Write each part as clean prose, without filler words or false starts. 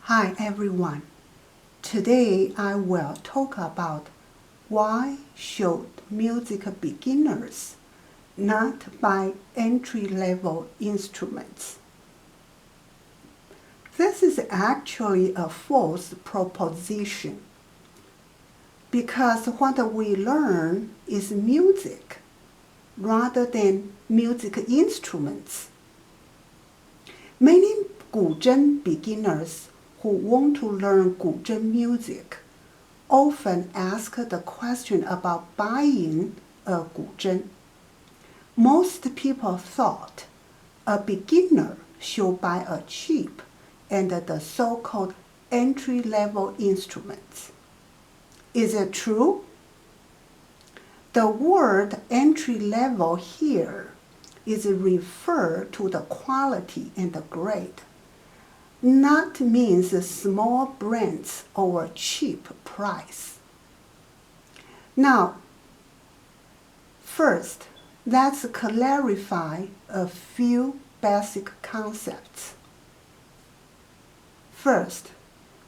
Hi everyone. Today I will talk about why should music beginners not buy entry-level instruments. This is actually a false proposition because what we learn is music rather than music instruments. Many 古筝 beginners who want to learn 古筝 music often ask the question about buying a 古筝. Most people thought a beginner should buy a cheap and the so-called entry-level instruments. Is it true? The word entry-level here is referred to the quality and the grade, not means small brands or cheap price. Now, first, let's clarify a few basic concepts. First,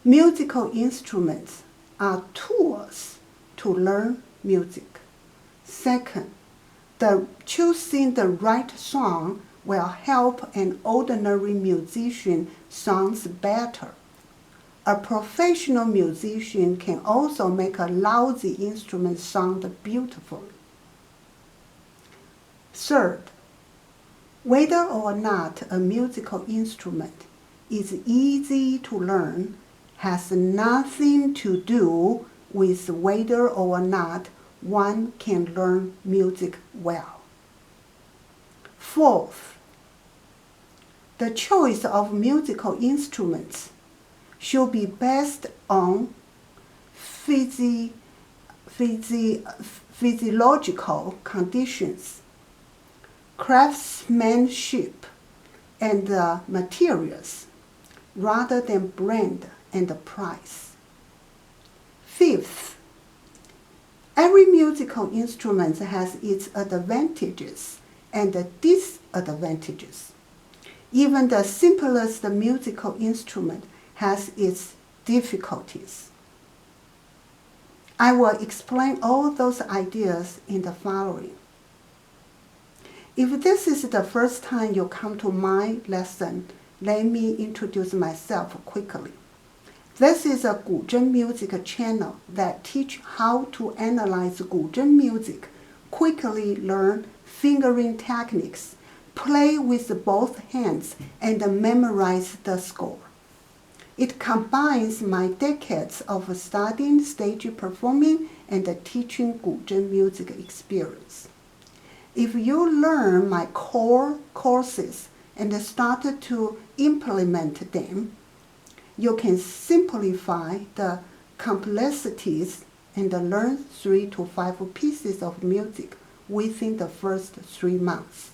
musical instruments are tools to learn music. Second, choosing the right song will help an ordinary musician sound better. A professional musician can also make a lousy instrument sound beautifully. Third, whether or not a musical instrument is easy to learn has nothing to do with whether or not one can learn music well. Fourth, the choice of musical instruments should be based on physiological conditions, craftsmanship, and materials, rather than brand and price. Fifth, every musical instrument has its advantages and disadvantages. Even the simplest musical instrument has its difficulties. I will explain all those ideas in the following. If this is the first time you come to my lesson, let me introduce myself quickly. This is a 古筝 music channel that teach how to analyze 古筝 music, quickly learn fingering techniques, play with both hands, and memorize the score. It combines my decades of studying, stage performing, and teaching 古筝 music experience. If you learn my core courses and start to implement them, you can simplify the complexities and learn 3 to 5 pieces of music within the first 3 months.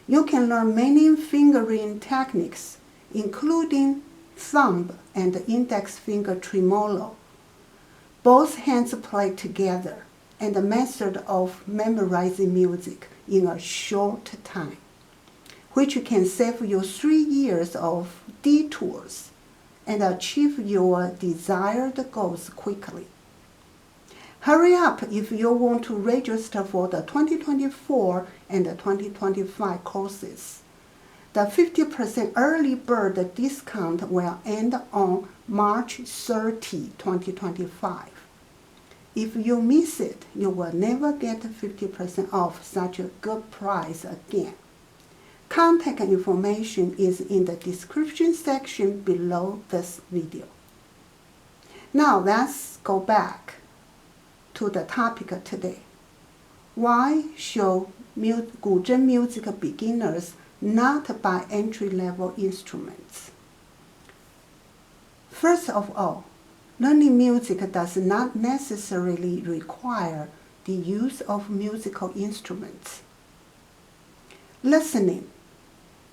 You can learn many fingering techniques, including thumb and index finger tremolo, both hands play together, and the method of memorizing music in a short time, which can save you 3 years of detours and achieve your desired goals quickly. Hurry up if you want to register for the 2024 and the 2025 courses. The 50% early bird discount will end on March 30, 2025. If you miss it, you will never get 50% off such a good price again. Contact information is in the description section below this video. Now let's go back to the topic today. Why should 古筝 music beginners not buy entry-level instruments? First of all, learning music does not necessarily require the use of musical instruments. Listening,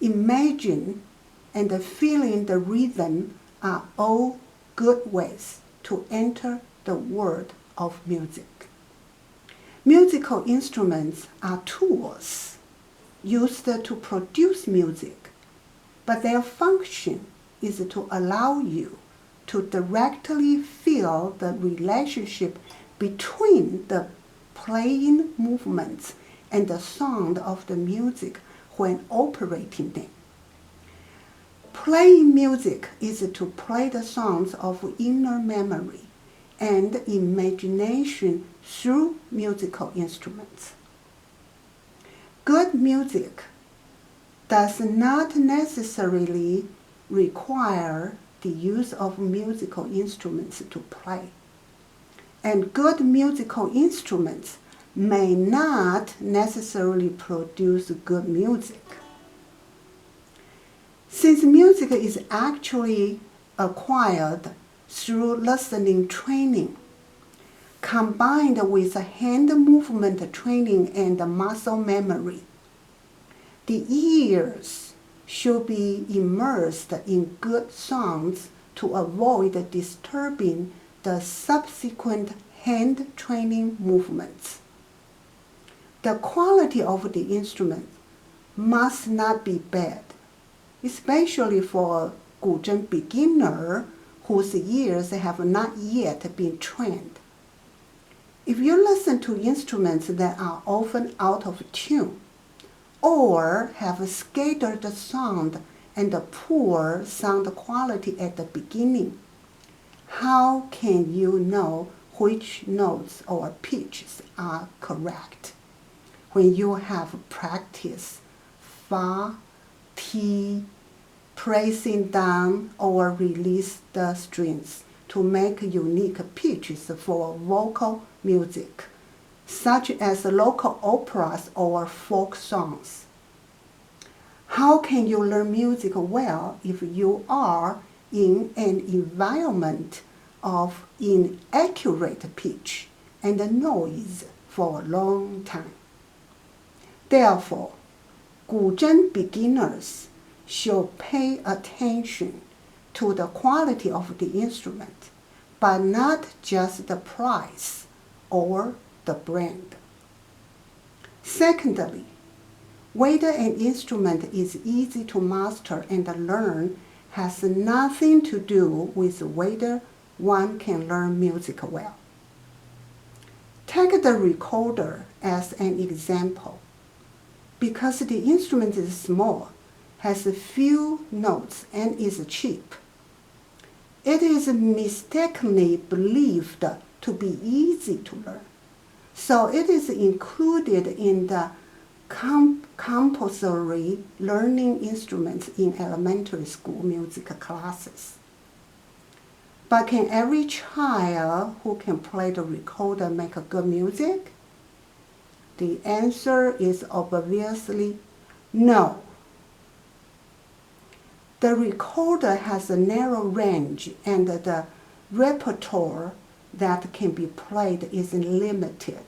imagine, and feeling the rhythm are all good ways to enter the world of music. Musical instruments are tools used to produce music, but their function is to allow you to directly feel the relationship between the playing movements and the sound of the music when operating them. Playing music is to play the sounds of inner memory and imagination through musical instruments. Good music does not necessarily require the use of musical instruments to play, and good musical instruments may not necessarily produce good music. Since music is actually acquired through listening training, combined with hand movement training and muscle memory, the ears should be immersed in good sounds to avoid disturbing the subsequent hand training movements. The quality of the instrument must not be bad, especially for a 古筝 beginner whose ears have not yet been trained. If you listen to instruments that are often out of tune, or have scattered sound and poor sound quality at the beginning, how can you know which notes or pitches are correct when you have practiced fa, ti, pressing down or release the strings to make unique pitches for vocal music, such as local operas or folk songs? How can you learn music well if you are in an environment of inaccurate pitch and noise for a long time? Therefore, 古筝 beginners should pay attention to the quality of the instrument, but not just the price or the brand. Secondly, whether an instrument is easy to master and learn has nothing to do with whether one can learn music well. Take the recorder as an example. Because the instrument is small, has few notes, and is cheap, it is mistakenly believed to be easy to learn. So it is included in the compulsory learning instruments in elementary school music classes. But can every child who can play the recorder make good music? The answer is obviously no. The recorder has a narrow range and the repertoire that can be played is limited.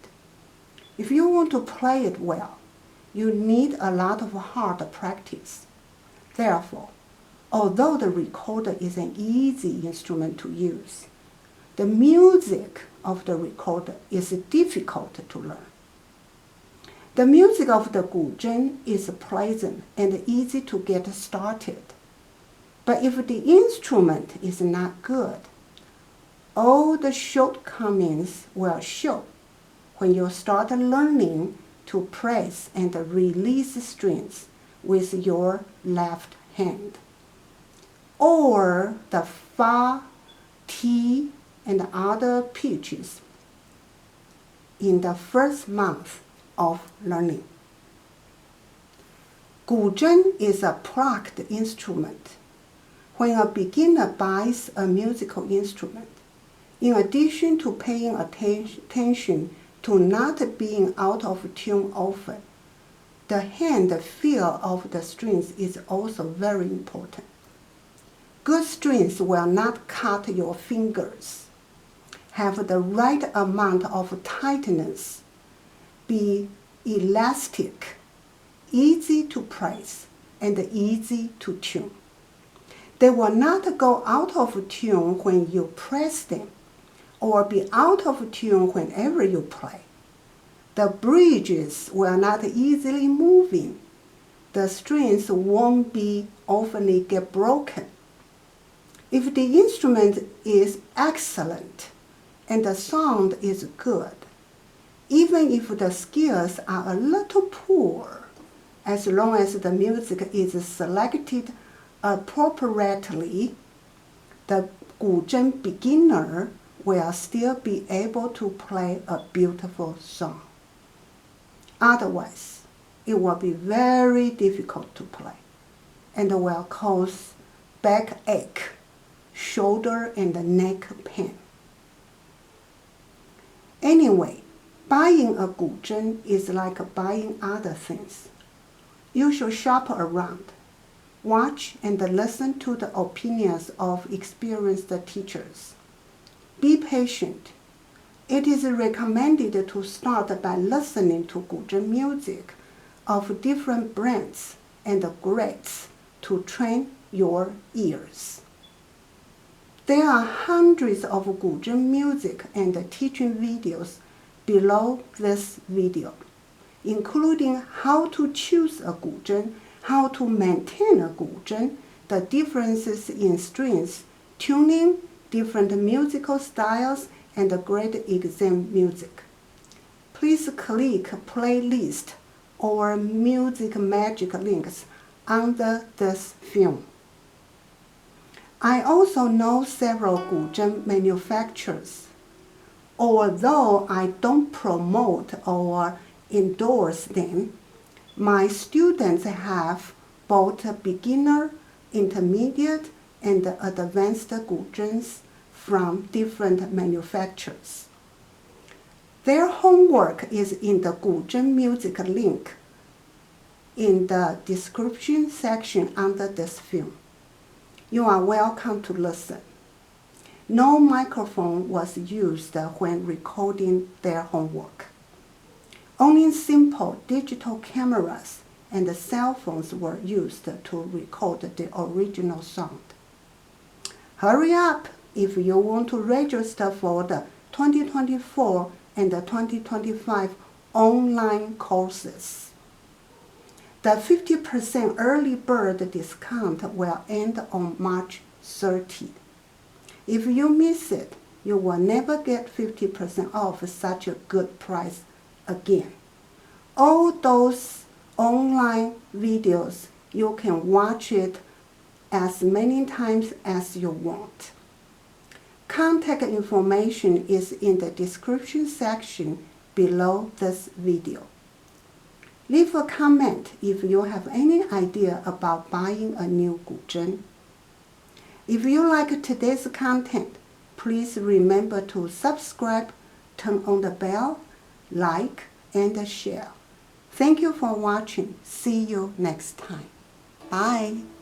If you want to play it well, you need a lot of hard practice. Therefore, although the recorder is an easy instrument to use, the music of the recorder is difficult to learn. The music of the 古筝 is pleasant and easy to get started. But if the instrument is not good, all the shortcomings will show when you start learning to press and release strings with your left hand, or the fa, ti, and other pitches in the first month of learning. 古筝 is a plucked instrument. When a beginner buys a musical instrument, in addition to paying attention to not being out of tune often, the hand feel of the strings is also very important. Good strings will not cut your fingers, have the right amount of tightness, be elastic, easy to press, and easy to tune. They will not go out of tune when you press them, or be out of tune whenever you play. The bridges will not easily move in. The strings won't be often get broken. If the instrument is excellent and the sound is good, even if the skills are a little poor, as long as the music is selected appropriately, the 古筝 beginner will still be able to play a beautiful song. Otherwise, it will be very difficult to play and will cause backache, shoulder and neck pain. Anyway, buying a 古筝 is like buying other things. You should shop around, watch and listen to the opinions of experienced teachers. Be patient. It is recommended to start by listening to 古筝 music of different brands and grades to train your ears. There are hundreds of 古筝 music and teaching videos below this video, including how to choose a 古筝, how to maintain a 古筝, the differences in strings, tuning, different musical styles, and grade exam music. Please click playlist or music magic links under this film. I also know several 古筝 manufacturers. Although I don't promote or endorse them, my students have both beginner, intermediate, and advanced 古筝 from different manufacturers. Their homework is in the 古筝 music link in the description section under this film. You are welcome to listen. No microphone was used when recording their homework. Only simple digital cameras and cell phones were used to record the original sound. Hurry up if you want to register for the 2024 and the 2025 online courses. The 50% early bird discount will end on March 30. If you miss it, you will never get 50% off such a good price again. All those online videos, you can watch it as many times as you want. Contact information is in the description section below this video. Leave a comment if you have any idea about buying a new 古筝. If you like today's content, please remember to subscribe, turn on the bell, like, and share. Thank you for watching. See you next time. Bye.